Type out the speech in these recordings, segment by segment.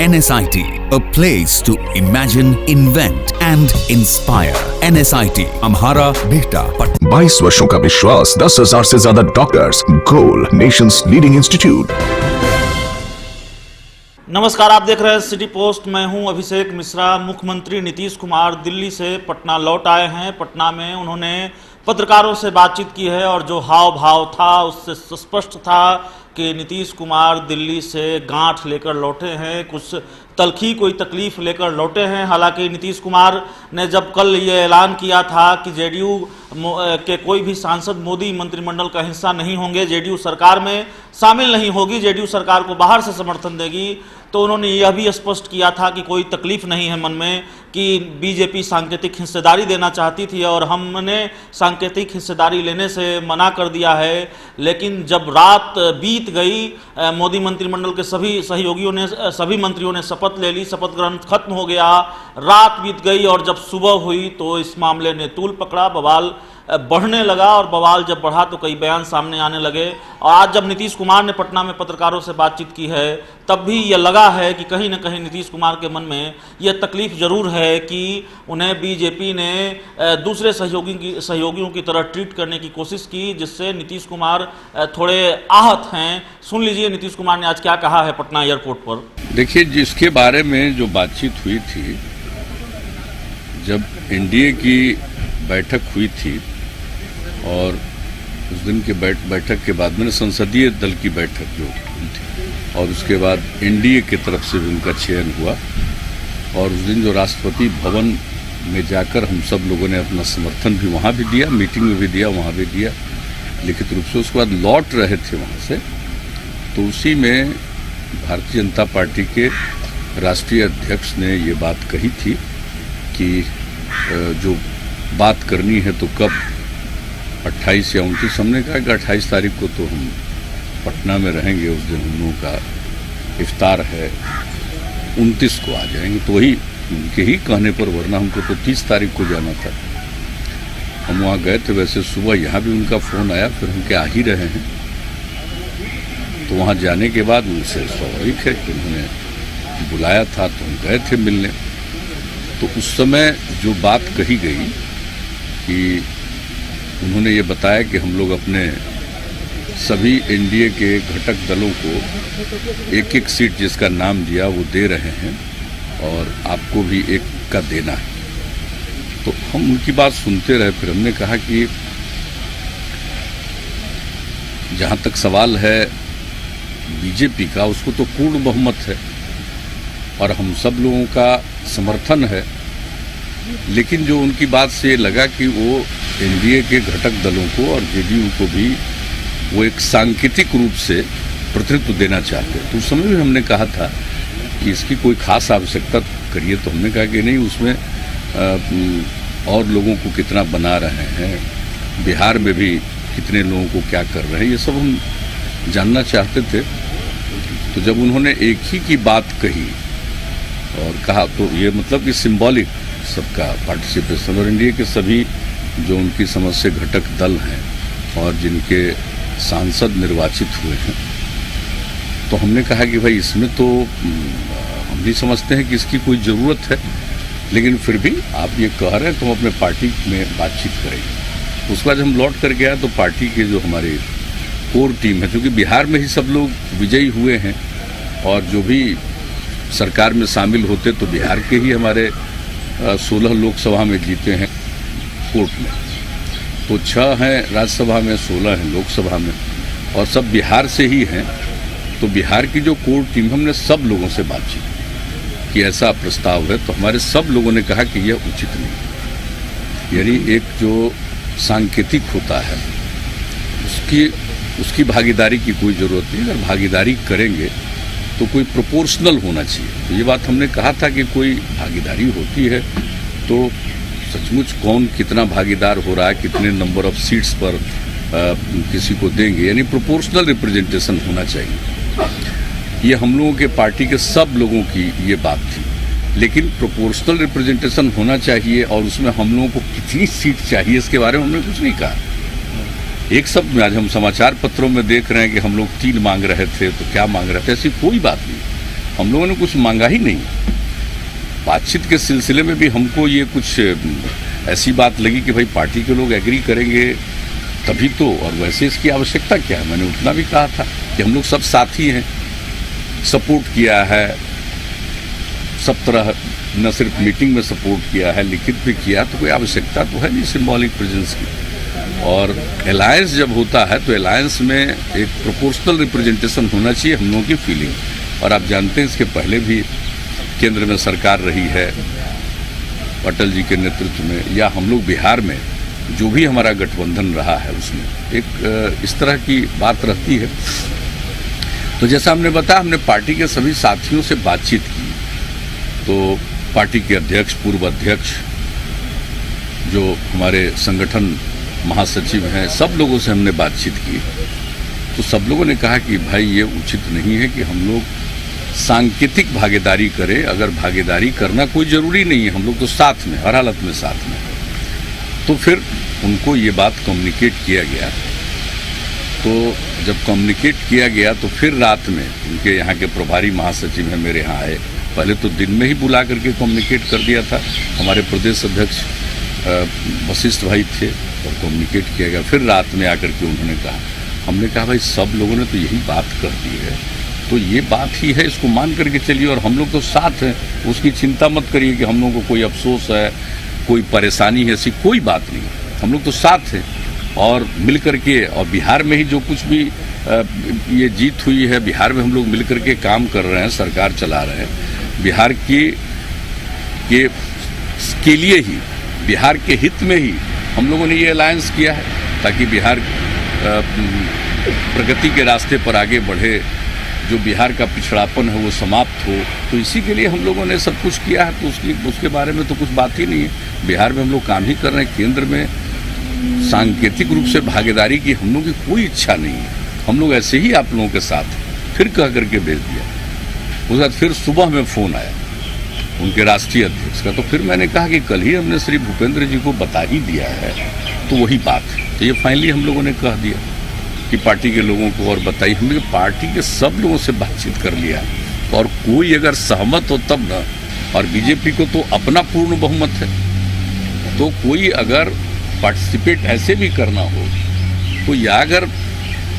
NSIT, a place to imagine, invent and inspire. NSIT, Amhara, Bihta, Patna. 22 वर्षों का विश्वास, 10,000 से ज्यादा डॉक्टर्स, गोल नेशंस लीडिंग इंस्टीट्यूट। नमस्कार, आप देख रहे हैं सिटी पोस्ट। मैं हूं अभिषेक मिश्रा। मुख्यमंत्री नीतीश कुमार दिल्ली से पटना लौट आए हैं। पटना में उन्होंने पत्रकारों से बातचीत की है और जो हाव भाव था उससे स्पष्ट था कि नीतीश कुमार दिल्ली से गांठ लेकर लौटे हैं, कुछ तलखी कोई तकलीफ लेकर लौटे हैं। हालांकि नीतीश कुमार ने जब कल ये ऐलान किया था कि जेडीयू के कोई भी सांसद मोदी मंत्रिमंडल का हिस्सा नहीं होंगे, जेडीयू सरकार में शामिल नहीं होगी, जेडीयू सरकार को बाहर से समर्थन देगी, तो उन्होंने यह भी स्पष्ट किया था कि कोई तकलीफ नहीं है मन में कि बीजेपी सांकेतिक हिस्सेदारी देना चाहती थी और हमने सांकेतिक हिस्सेदारी लेने से मना कर दिया है। लेकिन जब रात बीत गई, मोदी मंत्रिमंडल के सभी मंत्रियों ने शपथ ले ली, शपथ ग्रहण खत्म हो गया, रात बीत गई और जब सुबह हुई तो इस मामले ने तूल पकड़ा, बवाल बढ़ने लगा और बवाल जब बढ़ा तो कई बयान सामने आने लगे। और आज जब नीतीश कुमार ने पटना में पत्रकारों से बातचीत की है तब भी ये लगा है कि कहीं ना कहीं नीतीश कुमार के मन में यह तकलीफ जरूर है कि उन्हें बीजेपी ने दूसरे सहयोगियों की तरह ट्रीट करने की कोशिश की, जिससे नीतीश कुमार थोड़े आहत हैं। सुन लीजिए नीतीश कुमार ने आज क्या कहा है पटना एयरपोर्ट पर। देखिए, जिसके बारे में जो बातचीत हुई थी, जब एनडीए की बैठक हुई थी और उस दिन के बैठक के बाद मैंने संसदीय दल की बैठक जो हुई थी और उसके बाद एनडीए की तरफ से भी उनका चयन हुआ और उस दिन जो राष्ट्रपति भवन में जाकर हम सब लोगों ने अपना समर्थन भी वहाँ भी दिया, मीटिंग में भी दिया, वहाँ भी दिया लिखित रूप से। उसके बाद लौट रहे थे वहाँ से, तो उसी में भारतीय जनता पार्टी के राष्ट्रीय अध्यक्ष ने ये बात कही थी कि जो बात करनी है तो कब 28 या 29, हमने कहा कि 28 तारीख को तो हम पटना में रहेंगे, उस दिन हम लोगों का इफ्तार है, 29 को आ जाएंगे। तो वही उनके ही कहने पर, वरना हमको तो 30 तारीख को जाना था। हम वहाँ गए थे, वैसे सुबह यहाँ भी उनका फ़ोन आया, फिर हम क्या आ ही रहे हैं। तो वहाँ जाने के बाद उनसे स्वाभाविक है कि उन्होंने बुलाया था तो हम गए थे मिलने। तो उस समय जो बात कही गई कि उन्होंने ये बताया कि हम लोग अपने सभी एनडीए के घटक दलों को एक एक सीट जिसका नाम दिया वो दे रहे हैं और आपको भी एक का देना है। तो हम उनकी बात सुनते रहे। फिर हमने कहा कि जहाँ तक सवाल है बीजेपी का, उसको तो पूर्ण बहुमत है और हम सब लोगों का समर्थन है, लेकिन जो उनकी बात से लगा कि वो एनडीए के घटक दलों को और जेडीयू को भी वो एक सांकेतिक रूप से प्रतिनिधित्व देना चाहते हैं। तो उस समय भी हमने कहा था कि इसकी कोई खास आवश्यकता करिए, तो हमने कहा कि नहीं, उसमें और लोगों को कितना बना रहे हैं, बिहार में भी कितने लोगों को क्या कर रहे हैं, ये सब हम जानना चाहते थे। तो जब उन्होंने एक ही की बात कही और कहा, तो ये मतलब कि सिंबॉलिक सबका पार्टिसिपेशन और एनडीए के सभी जो उनकी समझ से घटक दल हैं और जिनके सांसद निर्वाचित हुए हैं, तो हमने कहा कि भाई इसमें तो हम भी समझते हैं कि इसकी कोई ज़रूरत है, लेकिन फिर भी आप ये कह रहे हैं तो हम अपने पार्टी में बातचीत करेंगे। उसके बाद हम लौट कर गया तो पार्टी के जो हमारे कोर टीम है, क्योंकि बिहार में ही सब लोग विजयी हुए हैं और जो भी सरकार में शामिल होते तो बिहार के ही हमारे 16 लोकसभा में जीते हैं कोर्ट में, तो 6 हैं राज्यसभा में, 16 हैं लोकसभा में और सब बिहार से ही हैं। तो बिहार की जो कोर टीम, हमने सब लोगों से बातचीत की कि ऐसा प्रस्ताव है, तो हमारे सब लोगों ने कहा कि यह उचित नहीं। यानी एक जो सांकेतिक होता है उसकी भागीदारी की कोई ज़रूरत नहीं। अगर भागीदारी करेंगे तो कोई प्रोपोर्शनल होना चाहिए। तो ये बात हमने कहा था कि कोई भागीदारी होती है तो सचमुच कौन कितना भागीदार हो रहा है, कितने नंबर ऑफ सीट्स पर किसी को देंगे, यानी प्रोपोर्शनल रिप्रेजेंटेशन होना चाहिए। ये हम लोगों के पार्टी के सब लोगों की ये बात थी, लेकिन प्रोपोर्शनल रिप्रेजेंटेशन होना चाहिए और उसमें हम लोगों को कितनी सीट चाहिए इसके बारे में हमने कुछ नहीं कहा। एक शब्द में आज हम समाचार पत्रों में देख रहे हैं कि हम लोग 3 मांग रहे थे, तो क्या मांग रहे थे, ऐसी कोई बात नहीं। हम लोगों ने कुछ मांगा ही नहीं। बातचीत के सिलसिले में भी हमको ये कुछ ऐसी बात लगी कि भाई पार्टी के लोग एग्री करेंगे तभी तो, और वैसे इसकी आवश्यकता क्या है। मैंने उतना भी कहा था कि हम लोग सब साथी हैं, सपोर्ट किया है सब तरह, न सिर्फ मीटिंग में सपोर्ट किया है, लिखित भी किया, तो कोई आवश्यकता तो है नहीं सिंबॉलिक प्रेजेंस की। और अलायंस जब होता है तो अलायंस में एक प्रोपोर्शनल रिप्रेजेंटेशन होना चाहिए, हम लोगों की फीलिंग। और आप जानते हैं इसके पहले भी केंद्र में सरकार रही है अटल जी के नेतृत्व में, या हम लोग बिहार में जो भी हमारा गठबंधन रहा है उसमें एक इस तरह की बात रहती है। तो जैसा हमने बताया, हमने पार्टी के सभी साथियों से बातचीत की, तो पार्टी के अध्यक्ष, पूर्व अध्यक्ष, जो हमारे संगठन महासचिव हैं, सब लोगों से हमने बातचीत की। तो सब लोगों ने कहा कि भाई ये उचित नहीं है कि हम लोग सांकेतिक भागीदारी करें। अगर भागीदारी करना कोई ज़रूरी नहीं है, हम लोग तो साथ में, हर हालत में साथ में। तो फिर उनको ये बात कम्युनिकेट किया गया। तो जब कम्युनिकेट किया गया तो फिर रात में उनके यहाँ के प्रभारी महासचिव हैं मेरे यहाँ आए। पहले तो दिन में ही बुला करके कम्युनिकेट कर दिया था, हमारे प्रदेश अध्यक्ष वशिष्ठ भाई थे, और कम्युनिकेट किया गया। फिर रात में आकर के उन्होंने कहा, हमने कहा भाई सब लोगों ने तो यही बात कर दी है, तो ये बात ही है, इसको मान करके चलिए, और हम लोग तो साथ हैं, उसकी चिंता मत करिए कि हम लोगों को कोई अफसोस है, कोई परेशानी है, ऐसी कोई बात नहीं, हम लोग तो साथ हैं। और मिल करके, और बिहार में ही जो कुछ भी ये जीत हुई है, बिहार में हम लोग मिल करके काम कर रहे हैं, सरकार चला रहे हैं। बिहार के लिए ही, बिहार के हित में ही हम लोगों ने ये अलायंस किया है, ताकि बिहार प्रगति के रास्ते पर आगे बढ़े, जो बिहार का पिछड़ापन है वो समाप्त हो। तो इसी के लिए हम लोगों ने सब कुछ किया है। तो उसके बारे में तो कुछ बात ही नहीं है। बिहार में हम लोग काम ही कर रहे हैं। केंद्र में सांकेतिक रूप से भागीदारी की हम लोगों की कोई इच्छा नहीं है। हम लोग ऐसे ही आप लोगों के साथ फिर कह करके भेज दिया। उसके बाद फिर सुबह में फ़ोन आया उनके राष्ट्रीय अध्यक्ष का, तो फिर मैंने कहा कि कल ही हमने श्री भूपेंद्र जी को बता ही दिया है, तो वही बात है। तो ये फाइनली हम लोगों ने कह दिया कि पार्टी के लोगों को, और बताई हमने कि पार्टी के सब लोगों से बातचीत कर लिया, और कोई अगर सहमत हो तब ना। और बीजेपी को तो अपना पूर्ण बहुमत है, तो कोई अगर पार्टिसिपेट ऐसे भी करना हो तो, या अगर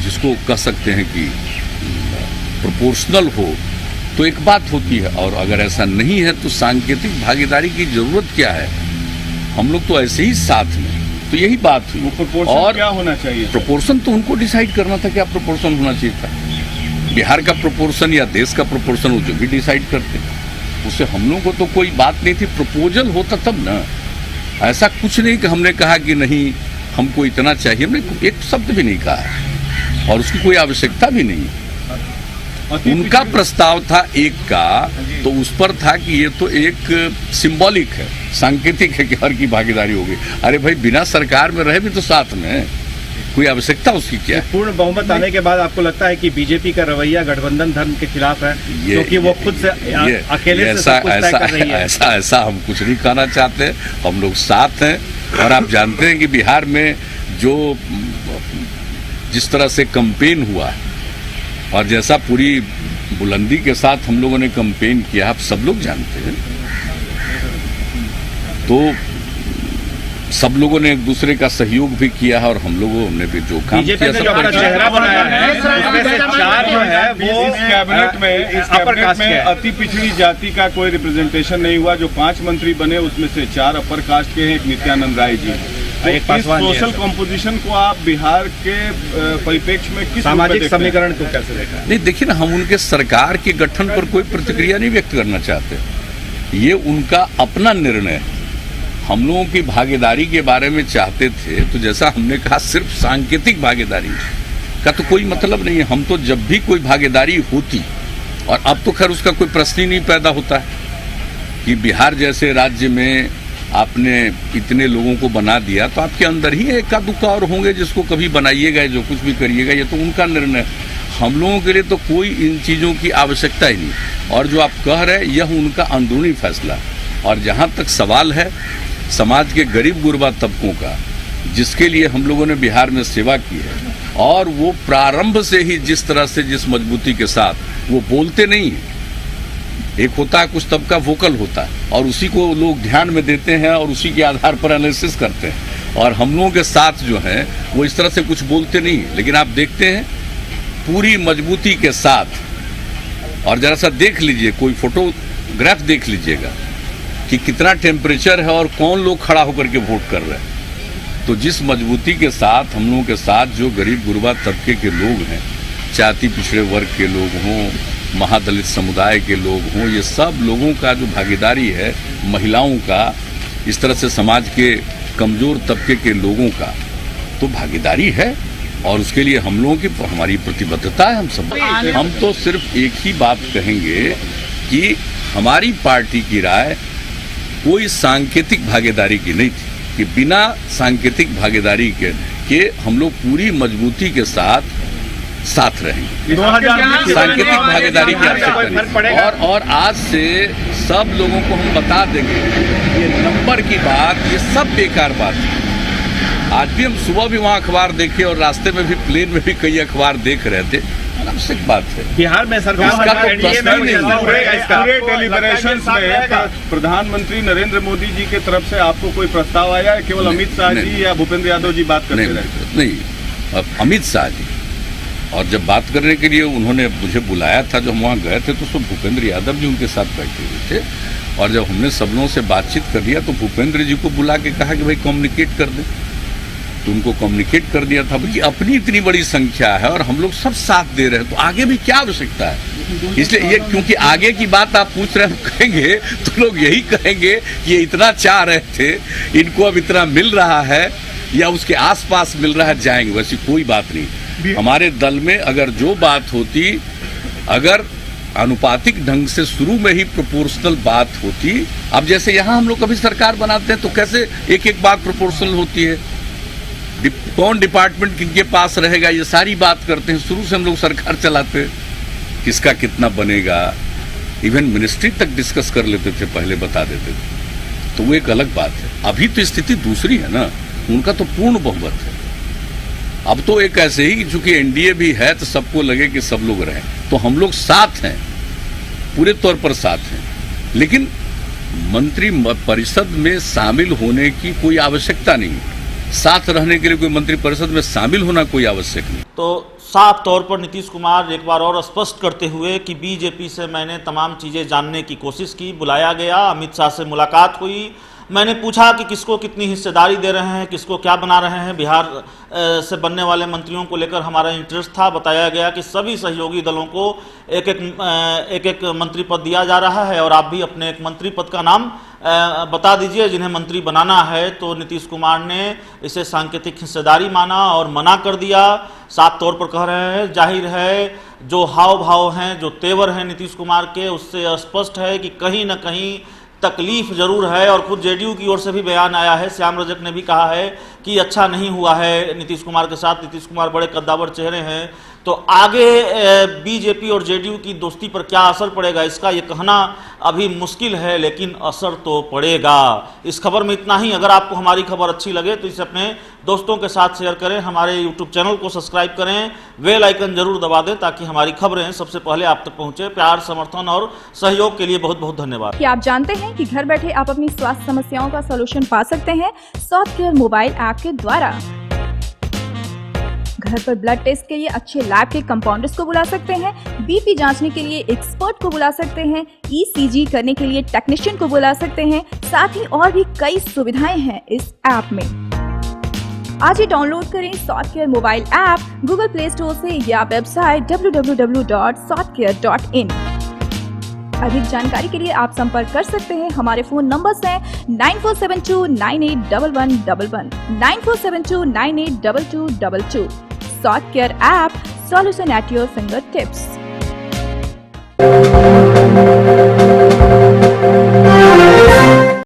जिसको कह सकते हैं कि प्रोपोर्शनल हो तो एक बात होती है, और अगर ऐसा नहीं है तो सांकेतिक भागीदारी की जरूरत क्या है। हम लोग तो ऐसे ही साथ में, तो यही बात हुई। और क्या होना चाहिए? प्रोपोर्शन तो उनको डिसाइड करना था, क्या प्रोपोर्शन होना चाहिए था। बिहार का प्रोपोर्शन या देश का प्रोपोर्शन वो जो भी डिसाइड करते, उससे हम लोगों को तो कोई बात नहीं थी। प्रपोजल होता तब ना, ऐसा कुछ नहीं कि हमने कहा कि नहीं हमको इतना चाहिए, हमने एक शब्द भी नहीं कहा, और उसकी कोई आवश्यकता भी नहीं। उनका प्रस्ताव था एक का, तो उस पर था कि ये तो एक सिंबॉलिक है, सांकेतिक है कि हर की भागीदारी होगी। अरे भाई, बिना सरकार में रहे भी तो साथ में, कोई आवश्यकता उसकी क्या है। पूर्ण बहुमत आने के बाद आपको लगता है कि बीजेपी का रवैया गठबंधन धर्म के खिलाफ है, क्योंकि वो खुद से अकेले से सब कुछ तय कर रही है? ऐसा हम कुछ नहीं कहना चाहते। हम लोग साथ हैं, और आप जानते हैं कि बिहार में जो जिस तरह से कैंपेन हुआ है, और जैसा पूरी बुलंदी के साथ हम लोगों ने कैंपेन किया, आप सब लोग जानते हैं। तो सब लोगों ने एक दूसरे का सहयोग भी किया है, और हम लोगों ने भी जो काम किया, जो अपना चेहरा बनाया है, उसमें से 4 जो है वो इस कैबिनेट में अति पिछड़ी जाति का कोई रिप्रेजेंटेशन नहीं हुआ। जो 5 मंत्री बने उसमें से 4 अपर कास्ट के हैं, एक नित्यानंद राय जी। तो एक पासवान जी। सोशल कॉम्पोजिशन को आप बिहार के परिप्रेक्ष्य में किस सामाजिक समीकरण को कैसे देखा? नहीं, देखिए ना, हम उनके सरकार के गठन पर कोई प्रतिक्रिया नहीं व्यक्त करना चाहते। ये उनका अपना निर्णय है। हम लोगों की भागीदारी के बारे में चाहते थे, तो जैसा हमने कहा, सिर्फ सांकेतिक भागीदारी का तो कोई मतलब नहीं है। हम तो जब भी कोई भागीदारी होती, और अब तो खैर उसका कोई प्रश्न ही नहीं पैदा होता है कि बिहार जैसे राज्य में आपने इतने लोगों को बना दिया, तो आपके अंदर ही एका दुक्का और होंगे जिसको कभी बनाइएगा, जो कुछ भी करिएगा, ये तो उनका निर्णय। हम लोगों के लिए तो कोई इन चीज़ों की आवश्यकता ही नहीं। और जो आप कह रहे हैं, यह उनका अंदरूनी फैसला। और जहाँ तक सवाल है समाज के गरीब गुरबा तबकों का, जिसके लिए हम लोगों ने बिहार में सेवा की है, और वो प्रारंभ से ही जिस तरह से, जिस मजबूती के साथ वो बोलते नहीं हैं, एक होता है कुछ तबका वोकल होता है और उसी को लोग ध्यान में देते हैं और उसी के आधार पर एनालिसिस करते हैं। और हम लोगों के साथ जो है वो इस तरह से कुछ बोलते नहीं, लेकिन आप देखते हैं पूरी मजबूती के साथ। और जरा सा देख लीजिए, कोई फोटोग्राफ देख लीजिएगा कि कितना टेम्परेचर है और कौन लोग खड़ा होकर के वोट कर रहे हैं। तो जिस मजबूती के साथ हम लोगों के साथ जो गरीब गुरबा तबके के लोग हैं, जाति पिछड़े वर्ग के लोग हों, महादलित समुदाय के लोग हों, ये सब लोगों का जो भागीदारी है, महिलाओं का, इस तरह से समाज के कमजोर तबके के लोगों का तो भागीदारी है। और उसके लिए हम लोगों की हमारी प्रतिबद्धता है। हम तो सिर्फ एक ही बात कहेंगे कि हमारी पार्टी की राय कोई सांकेतिक भागीदारी की नहीं थी, कि बिना सांकेतिक भागीदारी के हम लोग पूरी मजबूती के साथ रहेंगे। सांकेतिक भागीदारी की आवश्यकता नहीं। और आज से सब लोगों को हम बता देंगे ये नंबर की बात, ये सब बेकार बात है। आज भी हम सुबह भी वहाँ अखबार देखे और रास्ते में भी, प्लेन में भी कई अखबार देख रहे थे। अनावश्यक बात है। बिहार में सरकार का तो पूरे डेलिब्रेशंस में प्रधानमंत्री नरेंद्र मोदी जी के तरफ से आपको कोई प्रस्ताव आया है? केवल अमित शाह जी या भूपेंद्र यादव जी बात करते रहे? नहीं, अमित शाह जी। और जब बात करने के लिए उन्होंने मुझे बुलाया था, जब हम वहाँ गए थे तो सब भूपेंद्र यादव जी उनके साथ बैठे हुए थे। और जब हमने सब लोगों से बातचीत कर लिया तो भूपेंद्र जी को बुला के कहा कि भाई कम्युनिकेट कर दें, तो उनको कम्युनिकेट कर दिया था कि अपनी इतनी बड़ी संख्या है और हम लोग सब साथ दे रहे हैं, तो आगे भी क्या आवश्यकता है। इसलिए ये, क्योंकि आगे की बात आप पूछ रहे हैं, कहेंगे तो लोग यही कहेंगे कि ये इतना चाह रहे थे, इनको अब इतना मिल रहा है या उसके आसपास मिल रहा है, जाएंगे। वैसी कोई बात नहीं। हमारे दल में अगर जो बात होती, अगर अनुपातिक ढंग से शुरू में ही प्रोपोर्शनल बात होती, अब जैसे यहाँ हम लोग कभी सरकार बनाते हैं तो कैसे एक एक बात प्रोपोर्शनल होती है, कौन डिपार्टमेंट किनके पास रहेगा, ये सारी बात करते हैं। शुरू से हम लोग सरकार चलाते हैं, किसका कितना बनेगा, इवन मिनिस्ट्री तक डिस्कस कर लेते थे, पहले बता देते थे। तो वो एक अलग बात है। अभी तो स्थिति दूसरी है ना, उनका तो पूर्ण बहुमत है। अब तो एक ऐसे ही, चूंकि एनडीए भी है तो सबको लगे कि सब लोग रहें, तो हम लोग साथ हैं, पूरे तौर पर साथ हैं। लेकिन मंत्री परिषद में शामिल होने की कोई आवश्यकता नहीं, साथ रहने के लिए कोई मंत्री परिषद में शामिल होना कोई आवश्यक नहीं। तो साफ तौर पर नीतीश कुमार एक बार और स्पष्ट करते हुए कि बीजेपी से मैंने तमाम चीज़ें जानने की कोशिश की, बुलाया गया, अमित शाह से मुलाकात हुई, मैंने पूछा कि किसको कितनी हिस्सेदारी दे रहे हैं, किसको क्या बना रहे हैं, बिहार से बनने वाले मंत्रियों को लेकर हमारा इंटरेस्ट था। बताया गया कि सभी सहयोगी दलों को एक एक मंत्री पद दिया जा रहा है और आप भी अपने एक मंत्री पद का नाम बता दीजिए जिन्हें मंत्री बनाना है। तो नीतीश कुमार ने इसे सांकेतिक हिस्सेदारी माना और मना कर दिया। साफ तौर पर कह रहे हैं, जाहिर है जो हाव भाव हैं, जो तेवर हैं नीतीश कुमार के, उससे स्पष्ट है कि कहीं ना कहीं तकलीफ जरूर है। और खुद जेडीयू की ओर से भी बयान आया है, श्याम रजक ने भी कहा है कि अच्छा नहीं हुआ है नीतीश कुमार के साथ। नीतीश कुमार बड़े कद्दावर चेहरे हैं, तो आगे बीजेपी और जेडीयू की दोस्ती पर क्या असर पड़ेगा इसका ये कहना अभी मुश्किल है, लेकिन असर तो पड़ेगा। इस खबर में इतना ही। अगर आपको हमारी खबर अच्छी लगे तो इसे अपने दोस्तों के साथ शेयर करें, हमारे यूट्यूब चैनल को सब्सक्राइब करें, बेल आइकन जरूर दबा दें ताकि हमारी खबरें सबसे पहले आप तक पहुंचे। प्यार, समर्थन और सहयोग के लिए बहुत बहुत धन्यवाद। क्या आप जानते हैं कि घर बैठे आप अपनी स्वास्थ्य समस्याओं का सलूशन पा सकते हैं सॉफ्टकेयर मोबाइल ऐप के द्वारा। घर पर ब्लड टेस्ट के लिए अच्छे लैब के कंपाउंडर्स को बुला सकते हैं, बीपी जांचने के लिए एक्सपर्ट को बुला सकते हैं, ईसीजी करने के लिए टेक्नीशियन को बुला सकते हैं। साथ ही और भी कई सुविधाएं हैं इस ऐप में। आज ही डाउनलोड करें Softcare mobile app Google Play Store से या वेबसाइट www.softcare.in। अधिक जानकारी के लिए आप संपर्क कर सकते हैं। हमारे फोन नंबर्स हैं 9472981111, 9472982222। Softcare app, solution at your finger tips.